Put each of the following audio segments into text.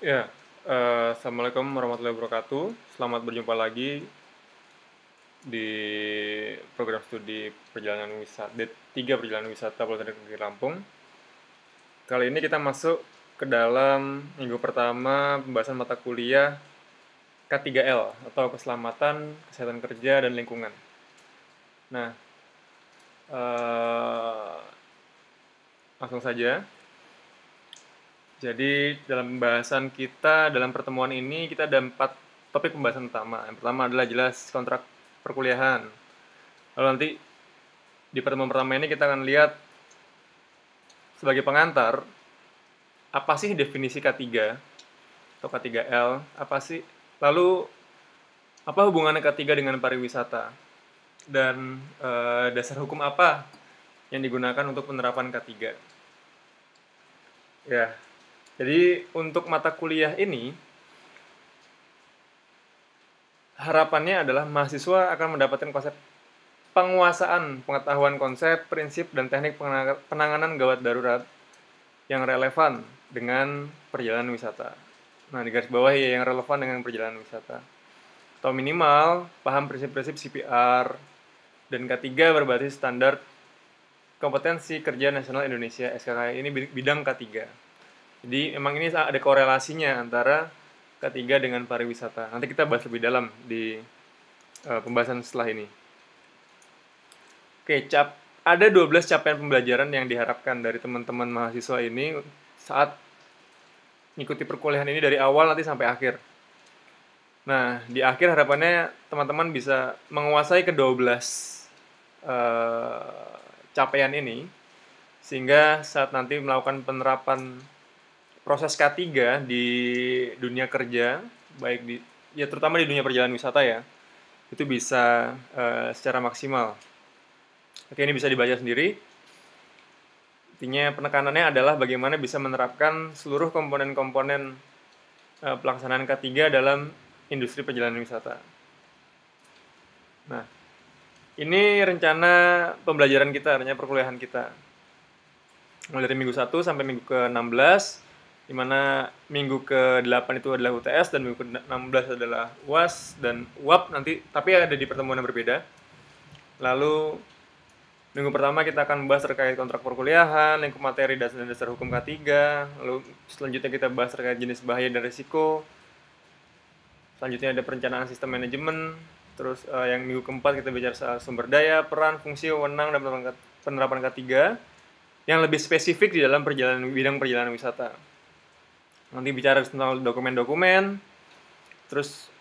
Ya, Assalamualaikum warahmatullahi wabarakatuh. Selamat berjumpa lagi di program studi perjalanan wisata D3 perjalanan wisata Politeknik Negeri Lampung. Kali ini kita masuk ke dalam minggu pertama pembahasan mata kuliah K3L atau Keselamatan, Kesehatan Kerja dan Lingkungan. Nah, eh, langsung saja. Jadi dalam pembahasan kita dalam pertemuan ini kita ada 4 topik pembahasan utama. Yang pertama adalah jelas kontrak perkuliahan. Lalu nanti di pertemuan pertama ini kita akan lihat sebagai pengantar apa sih definisi K3 atau K3L, apa sih? Lalu apa hubungannya K3 dengan pariwisata? Dan dasar hukum apa yang digunakan untuk penerapan K3? Ya. Jadi untuk mata kuliah ini harapannya adalah mahasiswa akan mendapatkan konsep penguasaan pengetahuan konsep, prinsip, dan teknik penanganan gawat darurat yang relevan dengan perjalanan wisata. Nah, di garis bawah ya yang relevan dengan perjalanan wisata. Atau minimal paham prinsip-prinsip CPR dan K3 berbasis standar kompetensi kerja nasional Indonesia SKKI ini bidang K3. Jadi memang ini ada korelasinya antara K3 dengan pariwisata. Nanti kita bahas lebih dalam di pembahasan setelah ini. Oke, ada 12 capaian pembelajaran yang diharapkan dari teman-teman mahasiswa ini saat mengikuti perkuliahan ini dari awal nanti sampai akhir. Nah, di akhir harapannya teman-teman bisa menguasai ke-12 capaian ini, sehingga saat nanti melakukan penerapan proses K3 di dunia kerja, baik ya terutama di dunia perjalanan wisata ya, itu bisa secara maksimal. Oke, ini bisa dibaca sendiri. Intinya penekanannya adalah bagaimana bisa menerapkan seluruh komponen-komponen pelaksanaan K3 dalam industri perjalanan wisata. Nah, ini rencana pembelajaran kita, rencana perkuliahan kita. Mulai dari minggu 1 sampai minggu ke-16, di mana minggu ke-8 itu adalah UTS dan minggu ke-16 adalah UAS dan UAP nanti, tapi ada di pertemuan yang berbeda. Lalu minggu pertama kita akan bahas terkait kontrak perkuliahan, lingkup materi dan dasar hukum K3. Lalu selanjutnya kita bahas terkait jenis bahaya dan risiko. Selanjutnya ada perencanaan sistem manajemen. Terus yang minggu keempat kita bicara soal sumber daya, peran, fungsi, wewenang, dan penerapan K3 yang lebih spesifik di dalam bidang perjalanan wisata. Nanti bicara tentang dokumen-dokumen, terus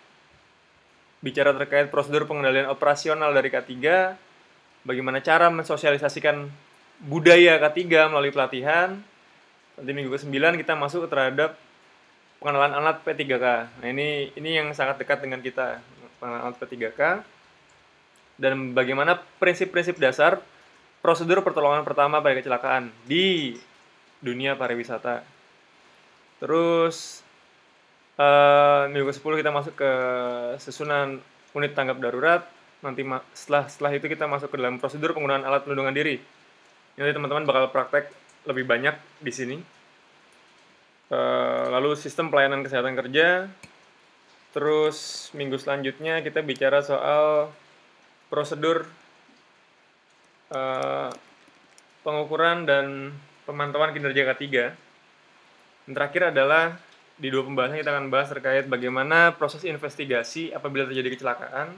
bicara terkait prosedur pengendalian operasional dari K3, bagaimana cara mensosialisasikan budaya K3 melalui pelatihan. Nanti minggu ke-9 kita masuk terhadap pengenalan alat P3K. Nah, ini yang sangat dekat dengan kita, pengenalan alat P3K. Dan bagaimana prinsip-prinsip dasar prosedur pertolongan pertama pada kecelakaan di dunia pariwisata. Terus minggu ke-10 kita masuk ke susunan unit tanggap darurat. Nanti setelah itu kita masuk ke dalam prosedur penggunaan alat pelindungan diri. Nanti teman-teman bakal praktek lebih banyak di sini. Lalu sistem pelayanan kesehatan kerja. Terus minggu selanjutnya kita bicara soal prosedur pengukuran dan pemantauan kinerja K3. Yang terakhir adalah di 2 pembahasan kita akan bahas terkait bagaimana proses investigasi apabila terjadi kecelakaan,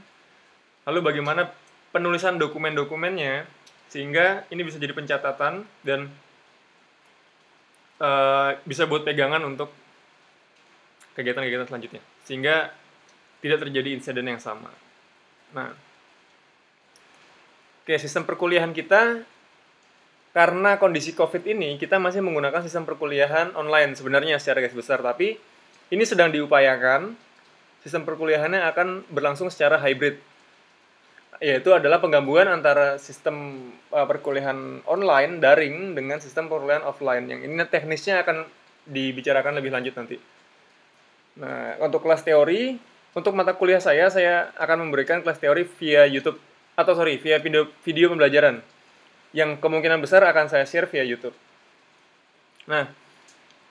lalu bagaimana penulisan dokumen-dokumennya sehingga ini bisa jadi pencatatan dan bisa buat pegangan untuk kegiatan-kegiatan selanjutnya, sehingga tidak terjadi insiden yang sama. Nah, oke, sistem perkuliahan kita, karena kondisi COVID ini, kita masih menggunakan sistem perkuliahan online sebenarnya secara garis besar, tapi ini sedang diupayakan sistem perkuliahannya akan berlangsung secara hybrid. Yaitu adalah penggabungan antara sistem perkuliahan online, daring, dengan sistem perkuliahan offline. Yang ini teknisnya akan dibicarakan lebih lanjut nanti. Nah, untuk kelas teori, untuk mata kuliah saya akan memberikan kelas teori via YouTube. Via video pembelajaran. Yang kemungkinan besar akan saya share via YouTube. Nah,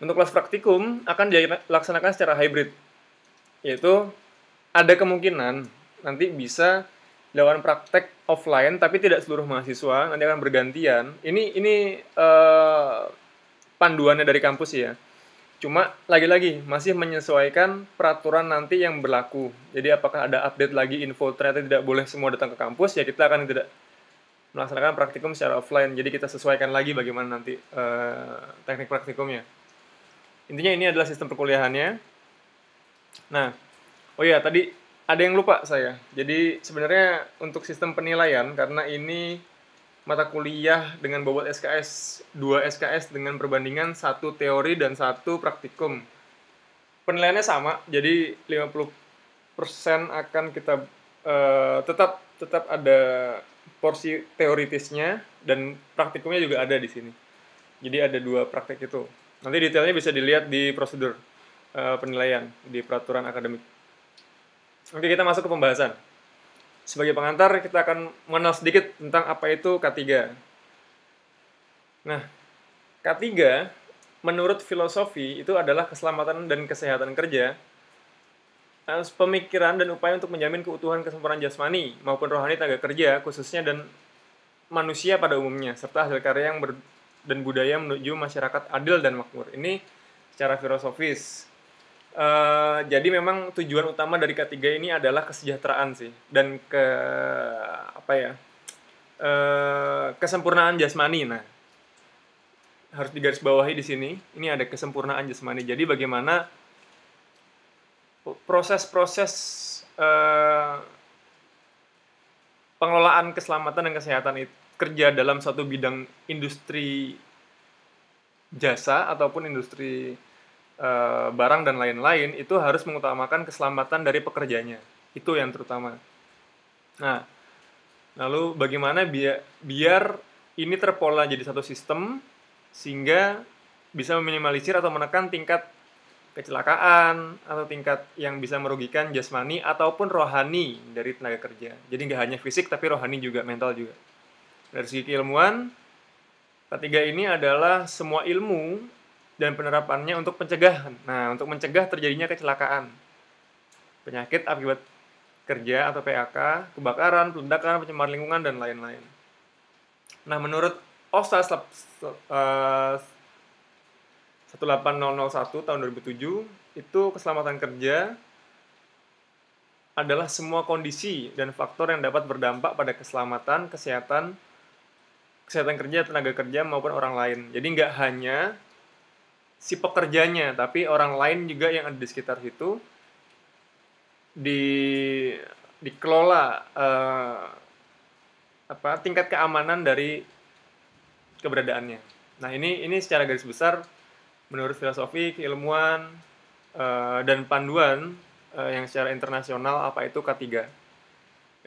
Untuk kelas praktikum akan dilaksanakan secara hybrid, yaitu ada kemungkinan nanti bisa dilakukan praktek offline, tapi tidak seluruh mahasiswa, nanti akan bergantian. Ini panduannya dari kampus ya. Cuma lagi-lagi masih menyesuaikan peraturan nanti yang berlaku. Jadi apakah ada update lagi info ternyata tidak boleh semua datang ke kampus, ya kita akan tidak melaksanakan praktikum secara offline. Jadi kita sesuaikan lagi bagaimana nanti teknik praktikumnya. Intinya ini adalah sistem perkuliahannya. Nah, oh iya tadi ada yang lupa saya. Jadi sebenarnya untuk sistem penilaian, karena ini mata kuliah dengan bobot SKS 2 SKS dengan perbandingan 1 teori dan 1 praktikum. Penilaiannya sama, jadi 50% akan kita tetap ada porsi teoritisnya dan praktikumnya juga ada di sini. Jadi ada 2 praktek itu. Nanti detailnya bisa dilihat di prosedur penilaian di peraturan akademik. Oke, kita masuk ke pembahasan. Sebagai pengantar, kita akan mengenal sedikit tentang apa itu K3. Nah, K3 menurut filosofi itu adalah keselamatan dan kesehatan kerja, pemikiran dan upaya untuk menjamin keutuhan kesempurnaan jasmani maupun rohani tenaga kerja khususnya dan manusia pada umumnya, serta hasil karya yang dan budaya menuju masyarakat adil dan makmur. Ini secara filosofis. Jadi memang tujuan utama dari K3 ini adalah kesejahteraan sih, dan kesempurnaan jasmani. Nah, harus digarisbawahi di sini. Ini ada kesempurnaan jasmani. Jadi bagaimana proses-proses pengelolaan keselamatan dan kesehatan kerja dalam suatu bidang industri jasa ataupun industri barang dan lain-lain itu harus mengutamakan keselamatan dari pekerjanya. Itu yang terutama. Nah, lalu bagaimana biar ini terpola jadi satu sistem sehingga bisa meminimalisir atau menekan tingkat kecelakaan atau tingkat yang bisa merugikan jasmani ataupun rohani dari tenaga kerja. Jadi nggak hanya fisik tapi rohani juga, mental juga. Dari segi keilmuan, K3 ini adalah semua ilmu dan penerapannya untuk pencegahan. Nah, untuk mencegah terjadinya kecelakaan, penyakit akibat kerja atau PAK, kebakaran, peledakan, pencemaran lingkungan, dan lain-lain. Nah, menurut OSHA 18001 tahun 2007, itu keselamatan kerja adalah semua kondisi dan faktor yang dapat berdampak pada keselamatan, kesehatan kerja, tenaga kerja, maupun orang lain. Jadi nggak hanya si pekerjanya, tapi orang lain juga yang ada di sekitar situ dikelola tingkat keamanan dari keberadaannya. Nah, ini secara garis besar menurut filosofi, keilmuan, dan panduan yang secara internasional apa itu K3.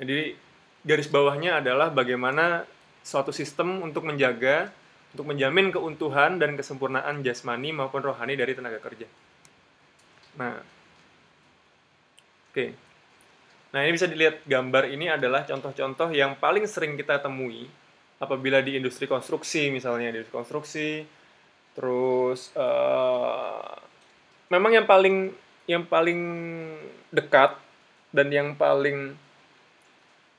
Jadi garis bawahnya adalah bagaimana suatu sistem untuk menjamin keutuhan dan kesempurnaan jasmani maupun rohani dari tenaga kerja. Nah, oke. Nah, ini bisa dilihat gambar ini adalah contoh-contoh yang paling sering kita temui apabila di industri konstruksi, misalnya di industri konstruksi. Terus memang yang paling dekat dan yang paling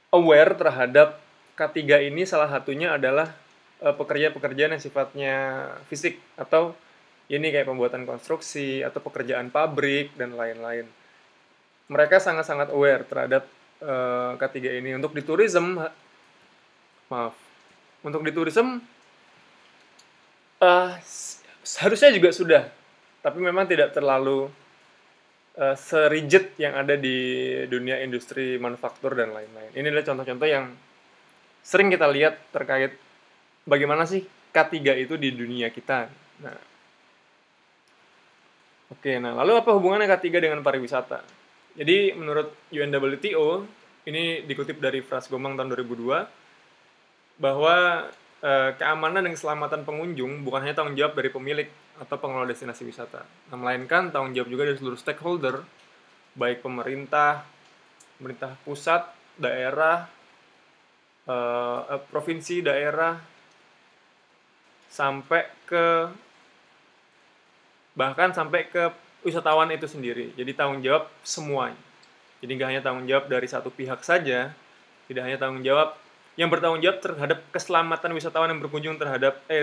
aware terhadap K3 ini salah satunya adalah pekerjaan-pekerjaan yang sifatnya fisik, atau ini kayak pembuatan konstruksi atau pekerjaan pabrik dan lain-lain. Mereka sangat-sangat aware terhadap K3 ini. Untuk di tourism harusnya juga sudah, tapi memang tidak terlalu serigid yang ada di dunia industri manufaktur dan lain-lain. Ini adalah contoh-contoh yang sering kita lihat terkait bagaimana sih K3 itu di dunia kita. Nah, oke, lalu apa hubungannya K3 dengan pariwisata? Jadi menurut UNWTO, ini dikutip dari Frans Gomang tahun 2002, bahwa keamanan dan keselamatan pengunjung bukan hanya tanggung jawab dari pemilik atau pengelola destinasi wisata, melainkan tanggung jawab juga dari seluruh stakeholder, baik pemerintah pusat, daerah, provinsi, daerah, sampai ke bahkan sampai ke wisatawan itu sendiri. Jadi tanggung jawab semuanya. Jadi nggak hanya tanggung jawab dari satu pihak saja, tidak hanya tanggung jawab yang bertanggung jawab terhadap keselamatan wisatawan yang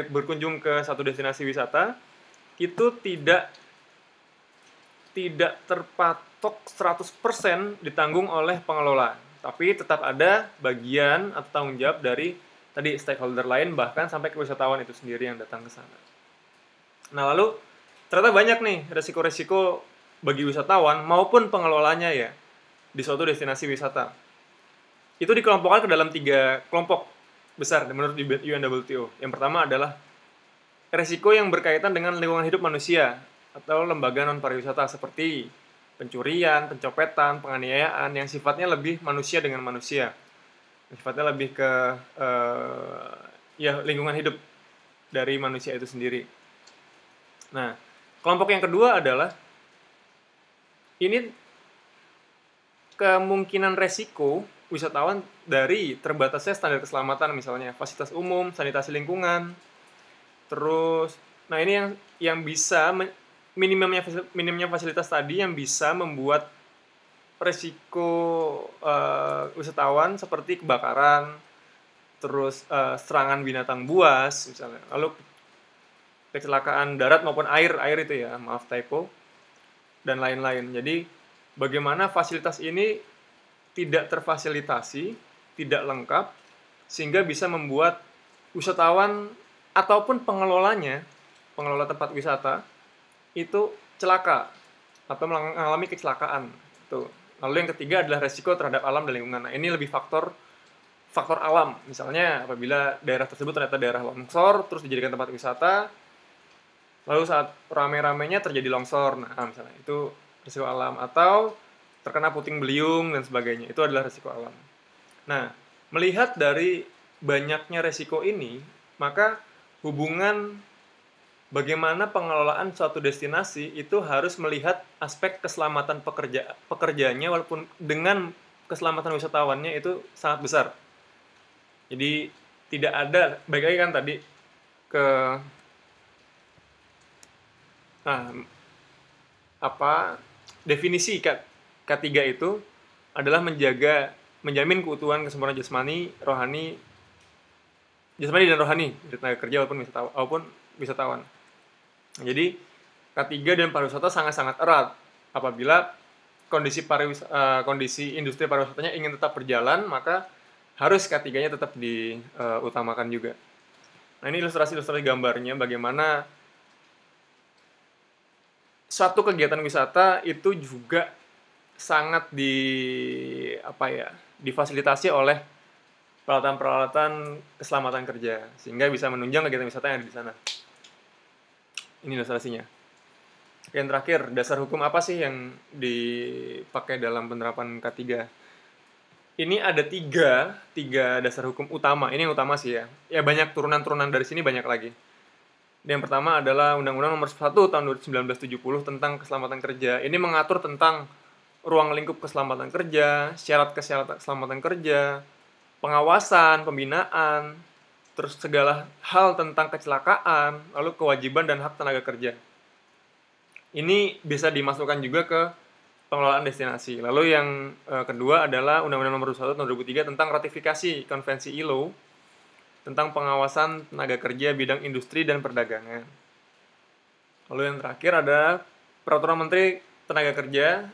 berkunjung ke satu destinasi wisata, itu tidak terpatok 100% ditanggung oleh pengelola, tapi tetap ada bagian atau tanggung jawab dari tadi stakeholder lain, bahkan sampai ke wisatawan itu sendiri yang datang ke sana. Nah, lalu ternyata banyak nih resiko-resiko bagi wisatawan maupun pengelolanya ya di suatu destinasi wisata. Itu dikelompokkan ke dalam 3 kelompok besar menurut UNWTO. Yang pertama adalah resiko yang berkaitan dengan lingkungan hidup manusia atau lembaga non-pariwisata seperti pencurian, pencopetan, penganiayaan yang sifatnya lebih manusia dengan manusia. Sifatnya lebih ke lingkungan hidup dari manusia itu sendiri. Nah, kelompok yang kedua adalah ini kemungkinan resiko wisatawan dari terbatasnya standar keselamatan, misalnya fasilitas umum, sanitasi lingkungan, terus, nah ini yang bisa minimnya fasilitas tadi yang bisa membuat resiko wisatawan seperti kebakaran, terus serangan binatang buas misalnya, lalu kecelakaan darat maupun air itu ya, maaf typo, dan lain-lain. Jadi bagaimana fasilitas ini tidak terfasilitasi, tidak lengkap, sehingga bisa membuat wisatawan ataupun pengelola tempat wisata, itu celaka atau mengalami kecelakaan. Tuh. Lalu yang ketiga adalah resiko terhadap alam dan lingkungan. Nah, ini lebih faktor alam. Misalnya apabila daerah tersebut ternyata daerah longsor, terus dijadikan tempat wisata, lalu saat rame-ramenya terjadi longsor, nah misalnya itu risiko alam, atau terkena puting beliung dan sebagainya, itu adalah risiko alam. Nah, melihat dari banyaknya risiko ini, maka hubungan bagaimana pengelolaan suatu destinasi itu harus melihat aspek keselamatan pekerjaannya, walaupun dengan keselamatan wisatawannya itu sangat besar. Jadi tidak ada, baik lagi kan tadi ke definisi K3 itu adalah menjamin keutuhan kesempurnaan jasmani dan rohani dari tenaga kerja walaupun wisatawan. Jadi K3 dan pariwisata sangat-sangat erat. Apabila kondisi industri pariwisatanya ingin tetap berjalan, maka harus K3-nya tetap diutamakan juga. Nah, ini ilustrasi gambarnya bagaimana suatu kegiatan wisata itu juga sangat difasilitasi oleh peralatan-peralatan keselamatan kerja, sehingga bisa menunjang kegiatan wisata yang ada di sana. Ini ilustrasinya. Yang terakhir, dasar hukum apa sih yang dipakai dalam penerapan K3? Ini ada tiga dasar hukum utama. Ini yang utama sih ya. Ya banyak turunan-turunan dari sini banyak lagi. Yang pertama adalah Undang-Undang Nomor 1 Tahun 1970 tentang Keselamatan Kerja. Ini mengatur tentang ruang lingkup keselamatan kerja, syarat keselamatan kerja, pengawasan, pembinaan, terus segala hal tentang kecelakaan, lalu kewajiban dan hak tenaga kerja. Ini bisa dimasukkan juga ke pengelolaan destinasi. Lalu yang kedua adalah Undang-Undang Nomor 1 Tahun 2003 tentang ratifikasi Konvensi ILO tentang pengawasan tenaga kerja bidang industri dan perdagangan. Lalu yang terakhir ada Peraturan Menteri Tenaga Kerja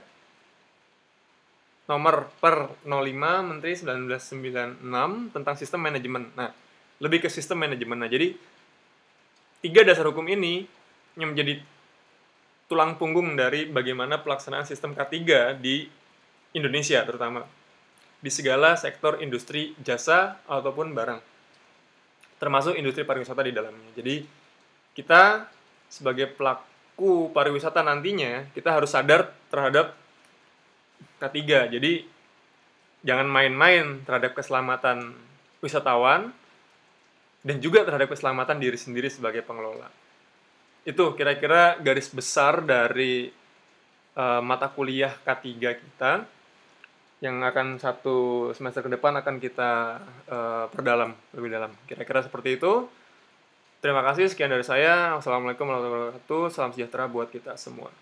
Nomor per 05 Menteri 1996 tentang sistem manajemen. Nah, lebih ke sistem manajemen. Nah, jadi 3 dasar hukum ini yang menjadi tulang punggung dari bagaimana pelaksanaan sistem K3 di Indonesia terutama. Di segala sektor industri jasa ataupun barang. Termasuk industri pariwisata di dalamnya. Jadi kita sebagai pelaku pariwisata nantinya, kita harus sadar terhadap K3. Jadi jangan main-main terhadap keselamatan wisatawan dan juga terhadap keselamatan diri sendiri sebagai pengelola. Itu kira-kira garis besar dari mata kuliah K3 kita yang akan 1 semester ke depan akan kita perdalam lebih dalam. Kira-kira seperti itu. Terima kasih, sekian dari saya. Wassalamualaikum warahmatullahi wabarakatuh. Salam sejahtera buat kita semua.